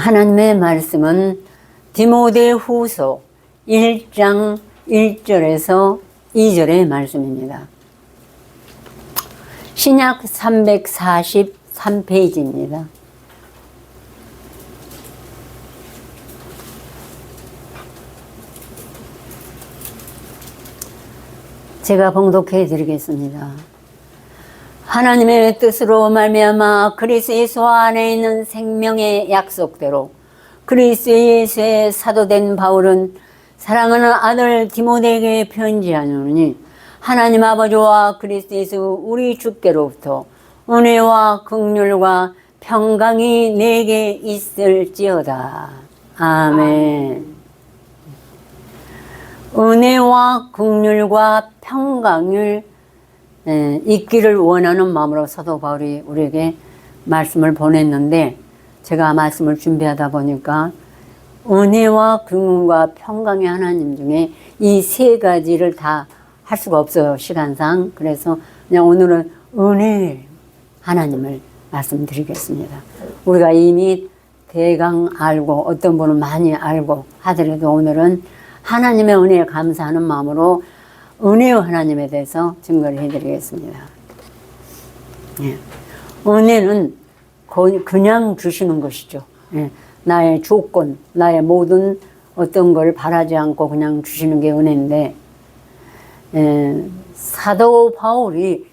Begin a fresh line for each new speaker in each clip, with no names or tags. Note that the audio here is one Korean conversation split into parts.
하나님의 말씀은 디모데후서 1장 1절에서 2절의 말씀입니다. 신약 343페이지입니다. 제가 봉독해 드리겠습니다. 하나님의 뜻으로 말미암아 그리스도 예수 안에 있는 생명의 약속대로 그리스도 예수의 사도된 바울은 사랑하는 아들 디모데에게 편지하노니 하나님 아버지와 그리스도 예수 우리 주께로부터 은혜와 긍휼과 평강이 내게 있을지어다. 아멘. 은혜와 긍휼과 평강을 있기를 원하는 마음으로 사도 바울이 우리에게 말씀을 보냈는데, 제가 말씀을 준비하다 보니까 은혜와 긍휼과 평강의 하나님 중에 이 세 가지를 다 할 수가 없어요, 시간상. 그래서 그냥 오늘은 은혜 하나님을 말씀드리겠습니다. 우리가 이미 대강 알고 어떤 분은 많이 알고 하더라도 오늘은 하나님의 은혜에 감사하는 마음으로 은혜의 하나님에 대해서 증거를 해드리겠습니다. 예. 은혜는 그냥 주시는 것이죠. 예. 나의 조건, 나의 모든 어떤 걸 바라지 않고 그냥 주시는 게 은혜인데, 사도 바울이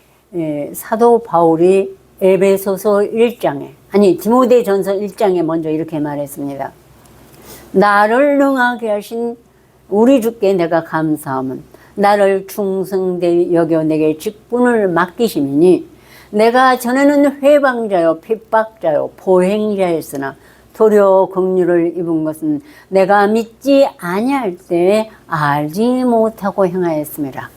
에베소서 1장에, 아니 디모데전서 1장에 먼저 이렇게 말했습니다. 나를 능하게 하신 우리 주께 내가 감사함은 나를 충성되이 여겨 내게 직분을 맡기심이니 내가 전에는 회방자요 핍박자요 보행자였으나 도리어 긍휼을 입은 것은 내가 믿지 아니할 때에 알지 못하고 행하였음이라.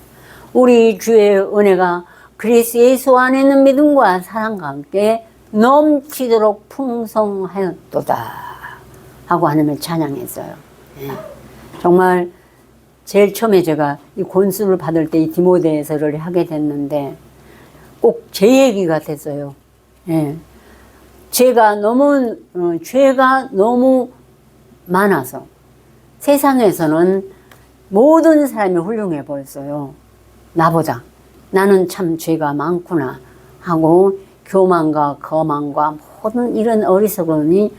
우리 주의 은혜가 그리스도 예수 안에 있는 믿음과 사랑과 함께 넘치도록 풍성하였도다 하고 하나님을 찬양했어요. 네. 정말 제일 처음에 제가 이 권수를 받을 때 이 디모데서를 하게 됐는데 꼭 제 얘기 같았어요. 예. 죄가 너무 많아서 세상에서는 모든 사람이 훌륭해 보였어요. 나보다. 나는 참 죄가 많구나 하고 교만과 거만과 모든 이런 어리석음이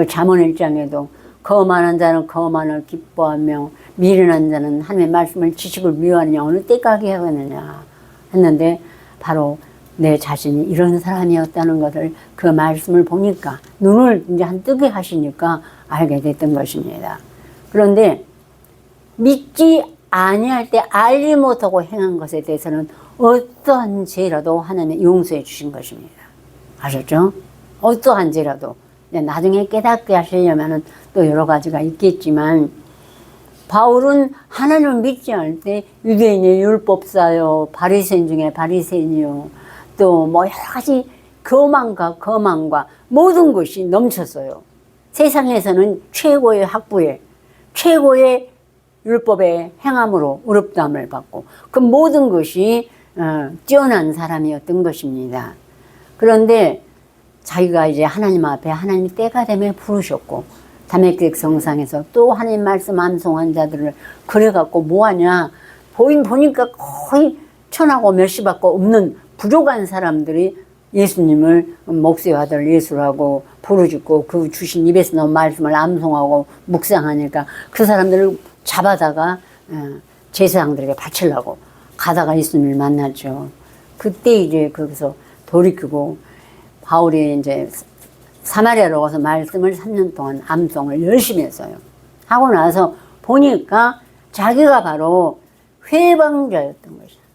잠언 1장에도 거만한 자는 거만을 기뻐하며 미련한 자는 하나님의 말씀을 지식을 미워하느냐 어느 때까지 하겠느냐 했는데 바로 내 자신이 이런 사람이었다는 것을 그 말씀을 보니까 눈을 이제 한 뜨게 하시니까 알게 됐던 것입니다. 그런데 믿지 아니할 때 알지 못하고 행한 것에 대해서는 어떠한 죄라도 하나님이 용서해 주신 것입니다. 아셨죠? 어떠한 죄라도. 나중에 깨닫게 하시려면 또 여러 가지가 있겠지만 바울은 하나님을 믿지 않을 때 유대인의 율법사요, 바리새인 중에 바리새인이요, 또 뭐 여러 가지 교만과 거만과 모든 것이 넘쳤어요. 세상에서는 최고의 학부에 최고의 율법의 행함으로 의롭다함을 받고 그 모든 것이 뛰어난 사람이었던 것입니다. 그런데 자기가 이제 하나님 앞에 하나님 때가 되면 부르셨고 다메섹 성상에서 또 하나님 말씀 암송한 자들을 그래갖고 뭐하냐 보니까 거의 천하고 멸시받고 없는 부족한 사람들이 예수님을 목수의 아들 예수라고 부르짖고 그 주신 입에서 나온 말씀을 암송하고 묵상하니까 그 사람들을 잡아다가 제사장들에게 바치려고 가다가 예수님을 만났죠. 그때 이제 거기서 돌이키고 바울이 이제 사마리아로 가서 말씀을 3년 동안 암송을 열심히 했어요. 하고 나서 보니까 자기가 바로 회방자였던 것이야.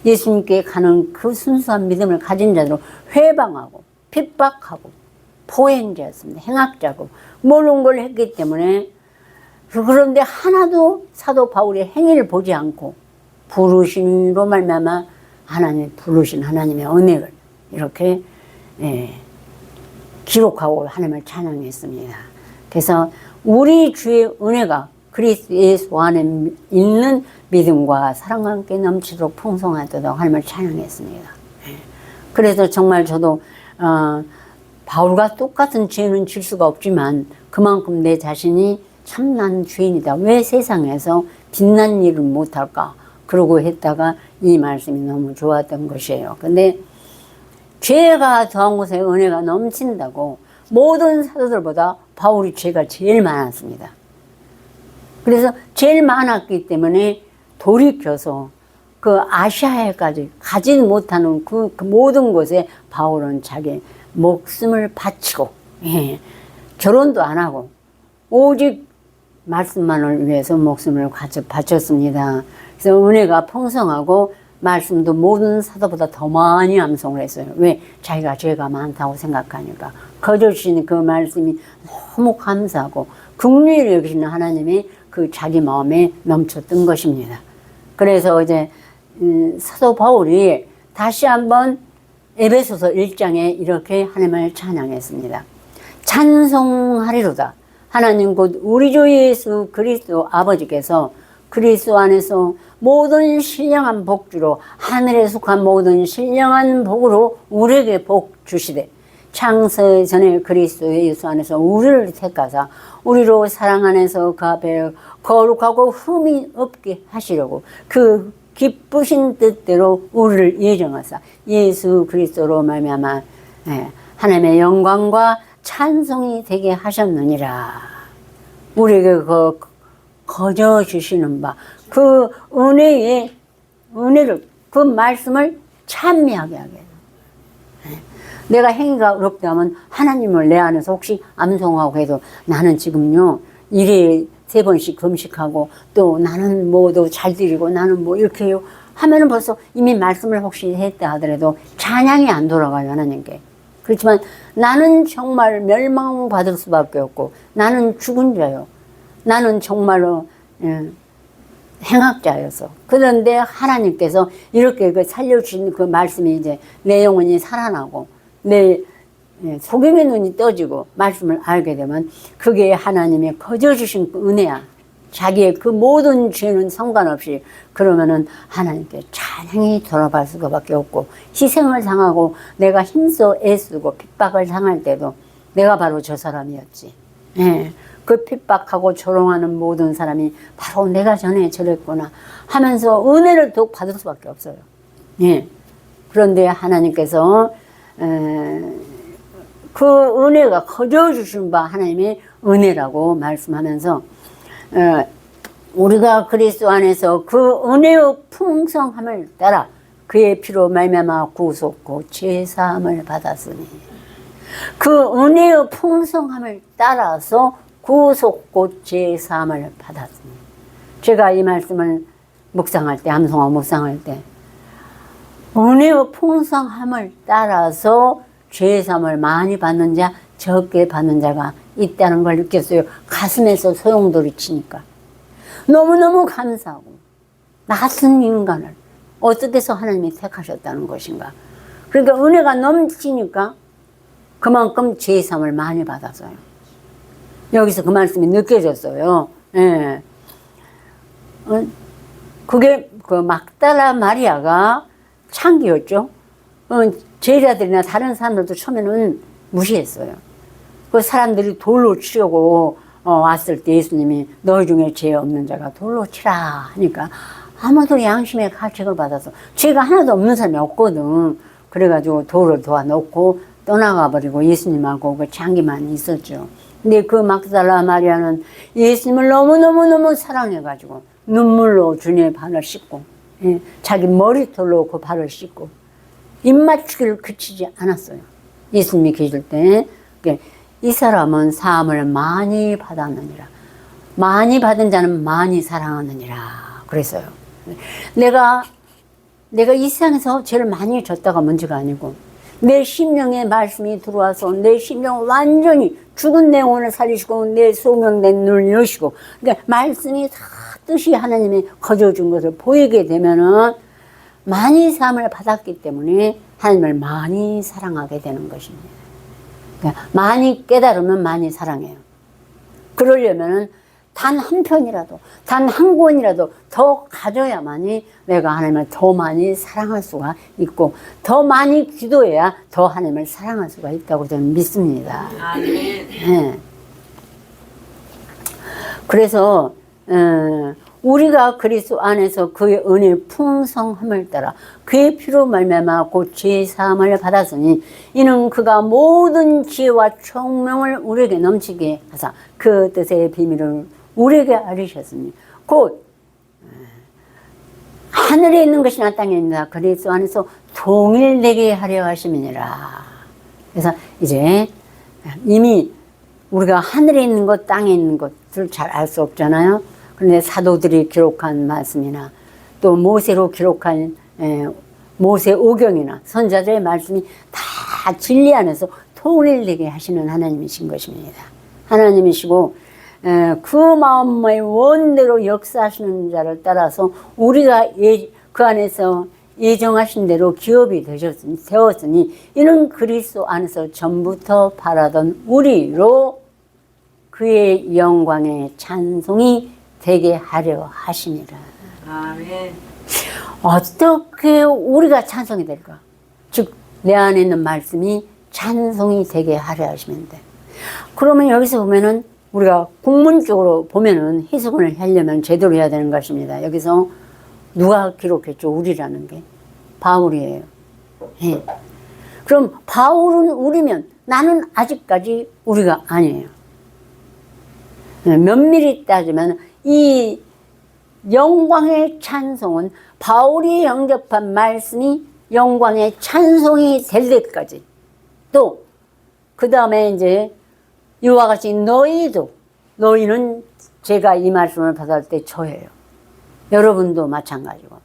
예수님께 가는 그 순수한 믿음을 가진 자들로 회방하고 핍박하고 포행자였습니다. 행악자고 모르는 걸 했기 때문에. 그런데 하나도 사도 바울의 행위를 보지 않고 부르심으로 말미암아 하나님 부르신 하나님의 은혜를 이렇게 기록하고 하나님을 찬양했습니다. 그래서 우리 주의 은혜가 그리스도 예수 안에 있는 믿음과 사랑과 함께 넘치도록 풍성하도록 하나님을 찬양했습니다. 그래서 정말 저도 바울과 똑같은 죄는 질 수가 없지만 그만큼 내 자신이 참난 죄인이다. 왜 세상에서 빛난 일을 못할까? 그러고 했다가 이 말씀이 너무 좋았던 것이에요. 근데 죄가 더한 곳에 은혜가 넘친다고 모든 사도들보다 바울이 죄가 제일 많았습니다. 그래서 제일 많았기 때문에 돌이켜서 그 아시아에까지 가지 못하는 그 모든 곳에 바울은 자기 목숨을 바치고, 예, 결혼도 안 하고 오직 말씀만을 위해서 목숨을 바쳤습니다. 그래서 은혜가 풍성하고 말씀도 모든 사도보다 더 많이 암송을 했어요. 왜? 자기가 죄가 많다고 생각하니까. 거저주신 그 말씀이 너무 감사하고 긍휼히 여기시는 하나님이 그 자기 마음에 넘쳤던 것입니다. 그래서 이제 사도 바울이 다시 한번 에베소서 1장에 이렇게 하나님을 찬양했습니다. 찬송하리로다. 하나님 곧 우리 주 예수 그리스도 아버지께서 그리스도 안에서 모든 신령한 복주로 하늘에 속한 모든 신령한 복으로 우리에게 복 주시되 창세 전에 그리스도 예수 안에서 우리를 택하사 우리로 사랑 안에서 그 앞에 거룩하고 흠이 없게 하시려고 그 기쁘신 뜻대로 우리를 예정하사 예수 그리스도로 말미암아 하나님의 영광과 찬송이 되게 하셨느니라. 우리에게 그 거저 주시는 바 그 은혜를 그 말씀을 찬미하게 하게 해요. 내가 행위가 어렵다면 하나님을 내 안에서 혹시 암송하고 해도 나는 지금요 일에 3번씩 금식하고 또 나는 뭐도 잘 드리고 나는 뭐 이렇게 해요 하면은 벌써 이미 말씀을 혹시 했다 하더라도 찬양이 안 돌아가요 하나님께. 그렇지만 나는 정말 멸망받을 수밖에 없고 나는 죽은 자요. 나는 정말로 행악자여서. 그런데 하나님께서 이렇게 그 살려주신 그 말씀이 이제 내 영혼이 살아나고 내 소경의 눈이 떠지고 말씀을 알게 되면 그게 하나님의 거저 주신 그 은혜야. 자기의 그 모든 죄는 상관없이 그러면은 하나님께 찬양이 돌아갈 수밖에 없고 희생을 당하고 내가 힘써 애쓰고 핍박을 당할 때도 내가 바로 저 사람이었지. 예. 그 핍박하고 조롱하는 모든 사람이 바로 내가 전에 저랬구나 하면서 은혜를 더욱 받을 수밖에 없어요. 예. 그런데 하나님께서 그 은혜가 거저 주신 바 하나님의 은혜라고 말씀하면서 우리가 그리스도 안에서 그 은혜의 풍성함을 따라 그의 피로 말미암아 구속고 죄사함을 받았으니 그 은혜의 풍성함을 따라서 구속고 죄사함을 받았으니 제가 이 말씀을 묵상할 때 암송하고 묵상할 때 은혜의 풍성함을 따라서 죄사함을 많이 받는 자 적게 받는 자가 있다는 걸 느꼈어요. 가슴에서 소용돌이 치니까 너무너무 감사하고 나 같은 인간을 어떻게 해서 하나님이 택하셨다는 것인가. 그러니까 은혜가 넘치니까 그만큼 죄사함을 많이 받았어요. 여기서 그 말씀이 느껴졌어요. 예. 그게 그 막달라 마리아가 창기였죠. 제자들이나 다른 사람들도 처음에는 무시했어요. 그 사람들이 돌로 치려고 왔을 때 예수님이 너희 중에 죄 없는 자가 돌로 치라 하니까 아무도 양심의 가책을 받아서 죄가 하나도 없는 사람이 없거든. 그래가지고 돌을 도와놓고 떠나가 버리고 예수님하고 그 장기만 있었죠. 근데 그 막달라 마리아는 예수님을 너무너무너무 사랑해가지고 눈물로 주님의 발을 씻고 자기 머리털로 그 발을 씻고 입맞추기를 그치지 않았어요. 예수님이 계실 때 이 사람은 사함을 많이 받았느니라. 많이 받은 자는 많이 사랑하느니라. 그랬어요. 내가 이 세상에서 죄를 많이 졌다가 문제가 아니고 내 심령에 말씀이 들어와서 내 심령을 완전히 죽은 내 영혼을 살리시고 내 소명된 눈을 여시고 그러니까 말씀이 다 뜻이 하나님이 거저준 것을 보이게 되면은 많이 사함을 받았기 때문에 하나님을 많이 사랑하게 되는 것입니다. 그러니까 많이 깨달으면 많이 사랑해요. 그러려면은 단 한 편이라도, 단 한 권이라도 더 가져야만이 내가 하나님을 더 많이 사랑할 수가 있고, 더 많이 기도해야 더 하나님을 사랑할 수가 있다고 저는 믿습니다. 네. 그래서 우리가 그리스도 안에서 그의 은혜의 풍성함을 따라 그의 피로 말미암아 곧 죄 사함을 받았으니 이는 그가 모든 지혜와 총명을 우리에게 넘치게 하사 그 뜻의 비밀을 우리에게 알리셨으니 곧 하늘에 있는 것이나 땅에 있는 그리스도 안에서 동일되게 하려 하심이니라. 그래서 이제 이미 우리가 하늘에 있는 것, 땅에 있는 것을 잘 알 수 없잖아요. 그런데 사도들이 기록한 말씀이나 또 모세로 기록한 모세 오경이나 선자들의 말씀이 다 진리 안에서 통일되게 하시는 하나님이신 것입니다. 하나님이시고 그 마음의 원대로 역사하시는 자를 따라서 우리가 그 안에서 예정하신 대로 기업이 되었으니 이는 그리스도 안에서 전부터 바라던 우리로 그의 영광의 찬송이 되게 하려 하시니라.
아멘.
어떻게 우리가 찬송이 될까? 즉 내 안에 있는 말씀이 찬송이 되게 하려 하시면 돼. 그러면 여기서 보면은 우리가 국문적으로 보면은 해석을 하려면 제대로 해야 되는 것입니다. 여기서 누가 기록했죠? 우리라는 게 바울이에요. 예. 그럼 바울은 우리면 나는 아직까지 우리가 아니에요. 면밀히 따지면 이 영광의 찬송은 바울이 영접한 말씀이 영광의 찬송이 될 때까지, 또 그 다음에 이제 이와 같이 너희는 제가 이 말씀을 받을 때 저예요. 여러분도 마찬가지고.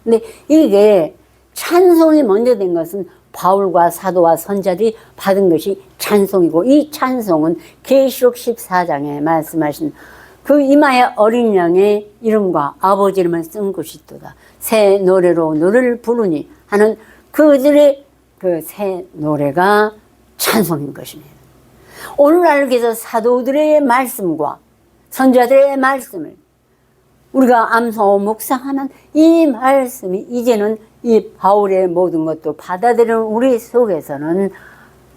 근데 이게 찬송이 먼저 된 것은 바울과 사도와 선자들이 받은 것이 찬송이고, 이 찬송은 계시록 14장에 말씀하신 그 이마에 어린 양의 이름과 아버지 이름을 쓴 것이도다. 새 노래로 노래를 부르니 하는 그들의 그 새 노래가 찬송인 것입니다. 오늘날께서 사도들의 말씀과 선자들의 말씀을 우리가 암송하고 묵상하면 이 말씀이 이제는 이 바울의 모든 것도 받아들이는 우리 속에서는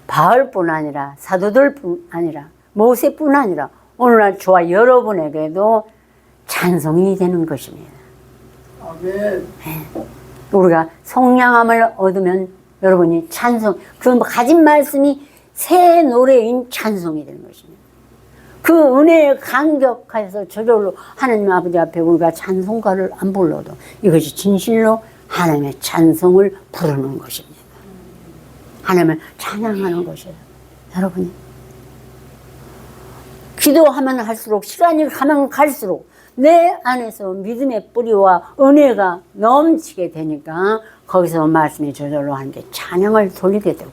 바울뿐 아니라 사도들뿐 아니라 모세뿐 아니라 오늘날 저와 여러분에게도 찬송이 되는 것입니다.
아멘.
우리가 성량함을 얻으면 여러분이 찬송, 그 가진 말씀이 새 노래인 찬송이 되는 것입니다. 그 은혜에 감격해서 저절로 하나님 아버지 앞에 우리가 찬송가를 안 불러도 이것이 진실로 하나님의 찬송을 부르는 것입니다. 하나님을 찬양하는 것이에요. 여러분이 기도하면 할수록, 시간이 가면 갈수록 내 안에서 믿음의 뿌리와 은혜가 넘치게 되니까 거기서 말씀이 저절로 하는 게 찬양을 돌리게 되고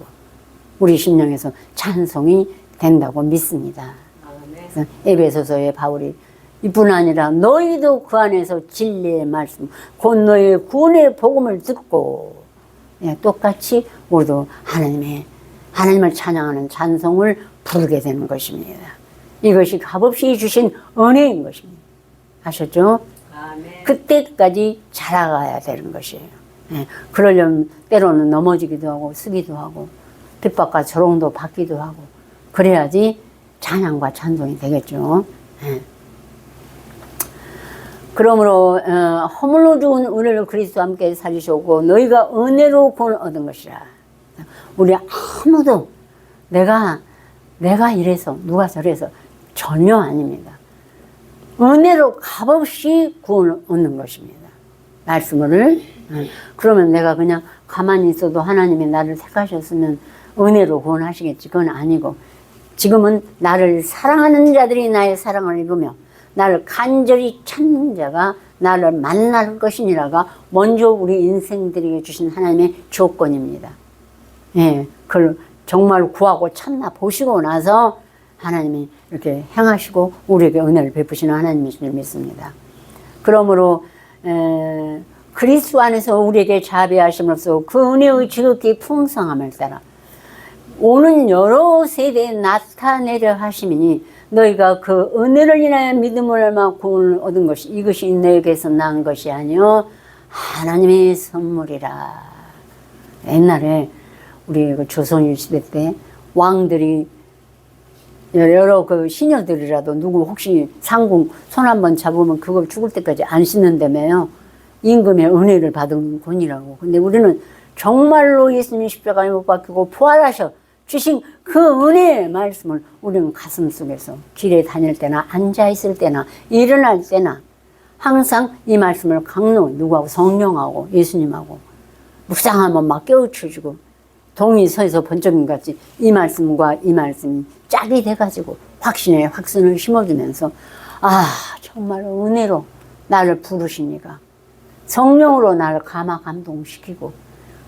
우리 심령에서 찬송이 된다고 믿습니다. 그래서 에베소서의 바울이 이뿐 아니라 너희도 그 안에서 진리의 말씀 곧 너희의 구원의 복음을 듣고, 똑같이 우리도 하나님을 찬양하는 찬송을 부르게 되는 것입니다. 이것이 값없이 주신 은혜인 것입니다. 아셨죠?
아멘.
그때까지 자라가야 되는 것이에요. 그러려면 때로는 넘어지기도 하고 쓰기도 하고 핍박과 조롱도 받기도 하고 그래야지 찬양과 찬송이 되겠죠. 그러므로 허물로 죽은 우리를 그리스도와 함께 살리셨고 너희가 은혜로 구원을 얻은 것이라. 우리 아무도 내가 이래서 누가 저래서 전혀 아닙니다. 은혜로 값없이 구원을 얻는 것입니다. 말씀을. 그러면 내가 그냥 가만히 있어도 하나님이 나를 택하셨으면 은혜로 구원하시겠지. 그건 아니고 지금은 나를 사랑하는 자들이 나의 사랑을 입으며 나를 간절히 찾는 자가 나를 만날 것이니라가 먼저 우리 인생들에게 주신 하나님의 조건입니다. 그걸 정말 구하고 찾나 보시고 나서 하나님이 이렇게 행하시고 우리에게 은혜를 베푸시는 하나님이신 줄 믿습니다. 그러므로 그리스도 안에서 우리에게 자비하심으로써 그 은혜의 지극히 풍성함을 따라 오는 여러 세대에 나타내려 하심이니 너희가 그 은혜를 인하여 믿음을 얼마 구원을 얻은 것이 이것이 너에게서 난 것이 아니요 하나님의 선물이라. 옛날에 우리 그 조선 시대 때 왕들이 여러 그 시녀들이라도 누구 혹시 상궁 손 한번 잡으면 그걸 죽을 때까지 안 씻는다며요. 임금의 은혜를 받은 군이라고. 근데 우리는 정말로 예수님 십자가에 못 박히고 부활하셔 주신 그 은혜의 말씀을 우리는 가슴 속에서 길에 다닐 때나 앉아있을 때나 일어날 때나 항상 이 말씀을 강로 누구하고 성령하고 예수님하고 묵상하면 막 깨우쳐주고 동이 서에서 번쩍인 같이 이 말씀과 이 말씀이 짝이 돼가지고 확신에 확신을 심어주면서 아 정말 은혜로 나를 부르시니까 성령으로 나를 감화감동시키고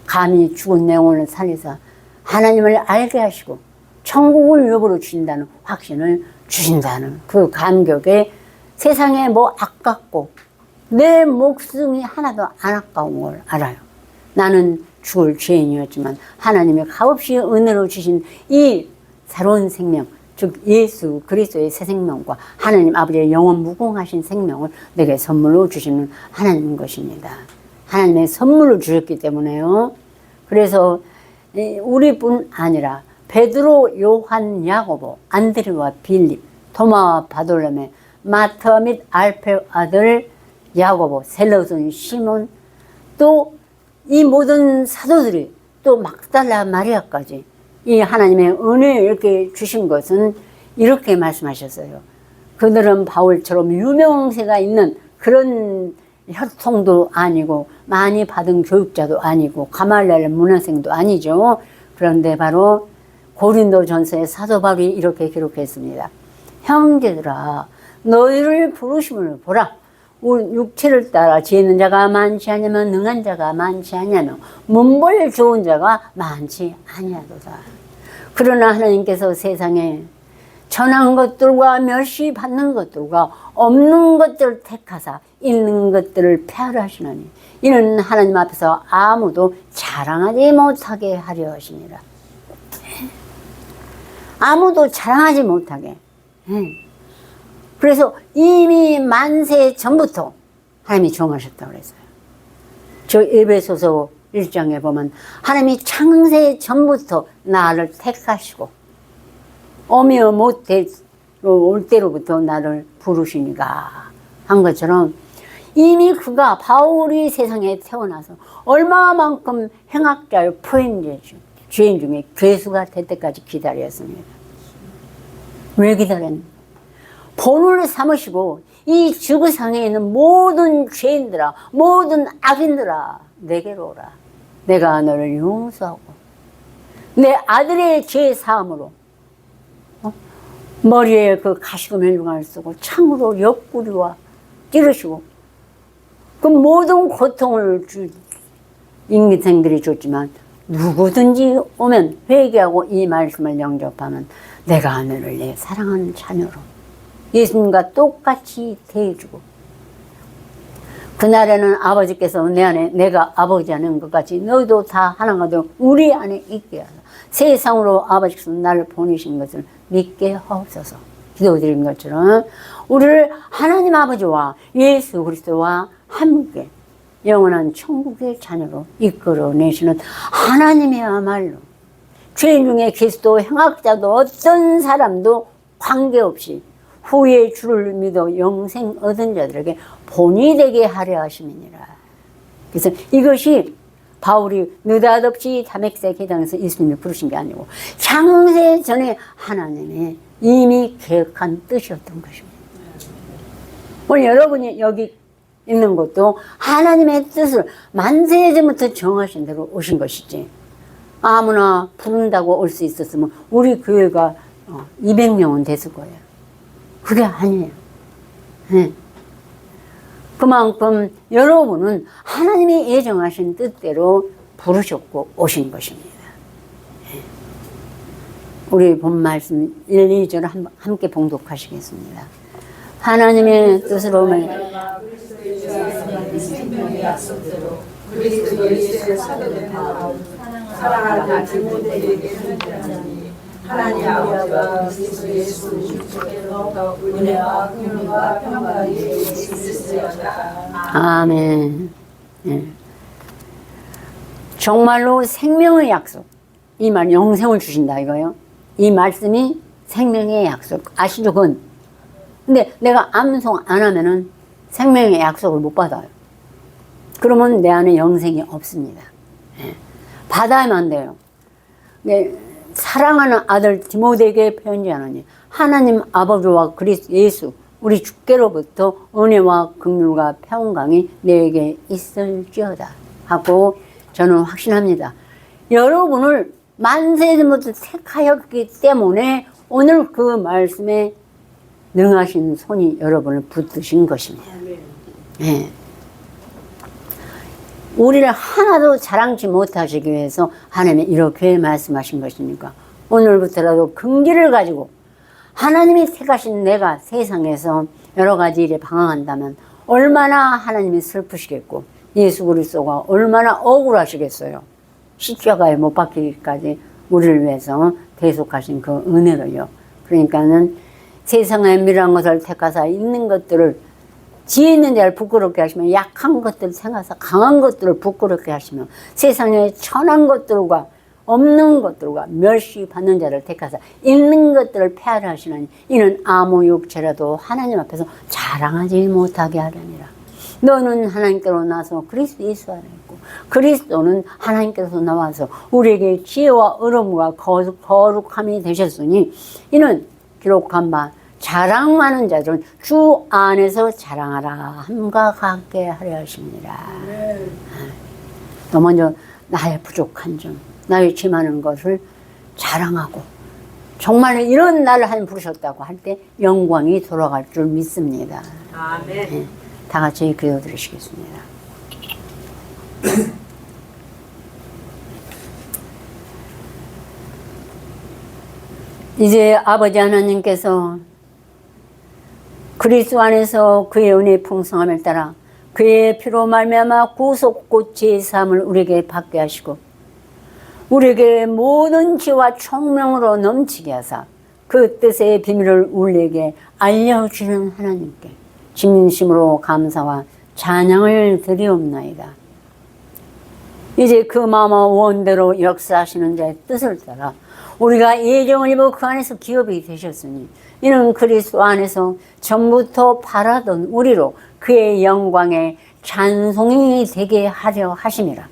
감히 죽은 내 영혼을 살리사 하나님을 알게 하시고 천국을 여부로 주신다는 확신을 주신다는 그 감격에 세상에 뭐 아깝고 내 목숨이 하나도 안 아까운 걸 알아요. 나는 죽을 죄인이었지만 하나님의 값없이 은혜로 주신 이 새로운 생명, 즉 예수 그리스도의 새 생명과 하나님 아버지의 영원 무궁하신 생명을 내게 선물로 주시는 하나님인 것입니다. 하나님의 선물을 주셨기 때문에요. 그래서 우리뿐 아니라 베드로, 요한, 야고보, 안드레와 빌립, 도마와 바돌로메, 마타 및 알페 아들 야고보, 셀로손 시몬, 또 이 모든 사도들이 또 막달라 마리아까지 이 하나님의 은혜 이렇게 주신 것은 이렇게 말씀하셨어요. 그들은 바울처럼 유명세가 있는 그런 혈통도 아니고 많이 받은 교육자도 아니고 가말리엘 문화생도 아니죠. 그런데 바로 고린도전서의 사도 바울이 이렇게 기록했습니다. 형제들아 너희를 부르심을 보라. 육체를 따라 지혜 있는 자가 많지 않으면 능한 자가 많지 않으며 문벌 좋은 자가 많지 아니하도다. 그러나 하나님께서 세상에 전한 것들과 멸시 받는 것들과 없는 것들을 택하사 있는 것들을 폐하려 하시나니 이는 하나님 앞에서 아무도 자랑하지 못하게 하려 하시니라. 아무도 자랑하지 못하게. 그래서 이미 만세 전부터 하나님이 정하셨다고 그랬어요. 저 에베소서 1장에 보면 하나님이 창세 전부터 나를 택하시고 오며 못대로 올 때로부터 나를 부르시니까 한 것처럼 이미 그가 바울이 세상에 태어나서 얼마만큼 행악자의 죄인 중에 괴수가 될 때까지 기다렸습니다. 왜 기다렸는가? 본을 삼으시고 이 지구상에 있는 모든 죄인들아 모든 악인들아 내게로 오라. 내가 너를 용서하고 내 아들의 죄 사함으로 머리에 그 가시금 헬륭을 쓰고 창으로 옆구리와 찌르시고 그 모든 고통을 인생들이 줬지만 누구든지 오면 회개하고 이 말씀을 영접하면 내가 너를 내 사랑하는 자녀로 예수님과 똑같이 대해주고 그날에는 아버지께서 내 안에 내가 아버지 하는 것 같이 너희도 다 하나가 되어 우리 안에 있게 하라. 세상으로 아버지께서 나를 보내신 것을 믿게 하옵소서. 기도드린 것처럼 우리를 하나님 아버지와 예수 그리스도와 함께 영원한 천국의 자녀로 이끌어내시는 하나님이야말로 죄인 중에 그리스도 행악자도 어떤 사람도 관계없이 후에 주를 믿어 영생 얻은 자들에게 본이 되게 하려 하심이니라. 그래서 이것이 바울이 느닷없이 다메섹 회당에서 예수님을 부르신 게 아니고 창세 전에 하나님의 이미 계획한 뜻이었던 것입니다. 오늘 여러분이 여기 있는 것도 하나님의 뜻을 만세전부터 정하신 대로 오신 것이지 아무나 부른다고 올 수 있었으면 우리 교회가 200명은 됐을 거예요. 그게 아니에요. 네. 그만큼 여러분은 하나님이 예정하신 뜻대로 부르셨고 오신 것입니다. 네. 우리 본 말씀 1, 2절 함께 봉독하시겠습니다. 하나님의 뜻으로
생명의 약속대로 그리스도 예수의 사도된 마음 사랑하는 디모데에게 편지하니 하나님 아버지와 그리스도 예수 주께서 은혜와 긍휼과 평강이 있으시리로다.
아멘. 예. 정말로 생명의 약속. 이 말 영생을 주신다 이거요. 이 말씀이 생명의 약속. 아시죠? 그건. 근데 내가 암송 안 하면은 생명의 약속을 못 받아요. 그러면 내 안에 영생이 없습니다. 예. 받아야만 돼요. 네, 사랑하는 아들 디모데에게 편지하노니 하나님 아버지와 그리스도 예수 우리 주께로부터 은혜와 긍휼과 평강이 내게 있을지어다 하고 저는 확신합니다. 여러분을 만세전부터 택하였기 때문에 오늘 그 말씀에 능하신 손이 여러분을 붙드신 것입니다. 예. 우리를 하나도 자랑치 못하시기 위해서 하나님이 이렇게 말씀하신 것이니까 오늘부터라도 긍지를 가지고 하나님이 택하신 내가 세상에서 여러 가지 일에 방황한다면 얼마나 하나님이 슬프시겠고 예수 그리스도가 얼마나 억울하시겠어요. 십자가에 못 박히기까지 우리를 위해서 대속하신 그 은혜를요. 그러니까는 세상에 미련한 것을 택하사 있는 것들을 지혜 있는 자를 부끄럽게 하시면 약한 것들을 생각해서 강한 것들을 부끄럽게 하시면 세상에 천한 것들과 없는 것들과 멸시받는 자를 택하사 있는 것들을 폐하려 하시나니 이는 아무 육체라도 하나님 앞에서 자랑하지 못하게 하려니라. 너는 하나님께로 나서 그리스도 예수 안에 있고 그리스도는 하나님께서 나와서 우리에게 지혜와 의로움과 거룩함이 되셨으니 이는 기록한 바 자랑 많은 자들은 주 안에서 자랑하라 함과 같게 하려 하십니다. 또 먼저 나의 부족한 점, 나의 죄 많은 것을 자랑하고 정말 이런 나를 하나님 부르셨다고 할 때 영광이 돌아갈 줄 믿습니다.
아멘.
네, 다 같이 기도 드리시겠습니다. 이제 아버지 하나님께서 그리스도 안에서 그의 은혜의 풍성함을 따라 그의 피로 말미암아 구속곧 제사함을 우리에게 받게 하시고 우리에게 모든 지혜와 총명으로 넘치게 하사 그 뜻의 비밀을 우리에게 알려주는 하나님께 진심으로 감사와 찬양을 드리옵나이다. 이제 그 마음과 원대로 역사하시는 자의 뜻을 따라 우리가 예정을 입어 그 안에서 기업이 되셨으니 이는 그리스도 안에서 전부터 바라던 우리로 그의 영광의 찬송이 되게 하려 하심이라.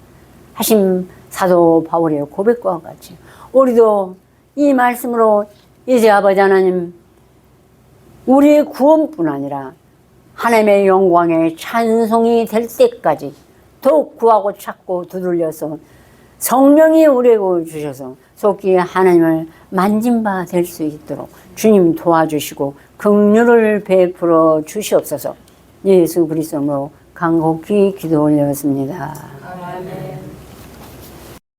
하심 사도 바울의 고백과 같이 우리도 이 말씀으로 이제 아버지 하나님 우리의 구원뿐 아니라 하나님의 영광의 찬송이 될 때까지 더욱 구하고 찾고 두들려서 성령이 우리에게 주셔서 속히 하나님을 만진 바 될 수 있도록 주님 도와주시고 긍휼을 베풀어 주시옵소서. 예수 그리스도로 간곡히 기도 올렸습니다.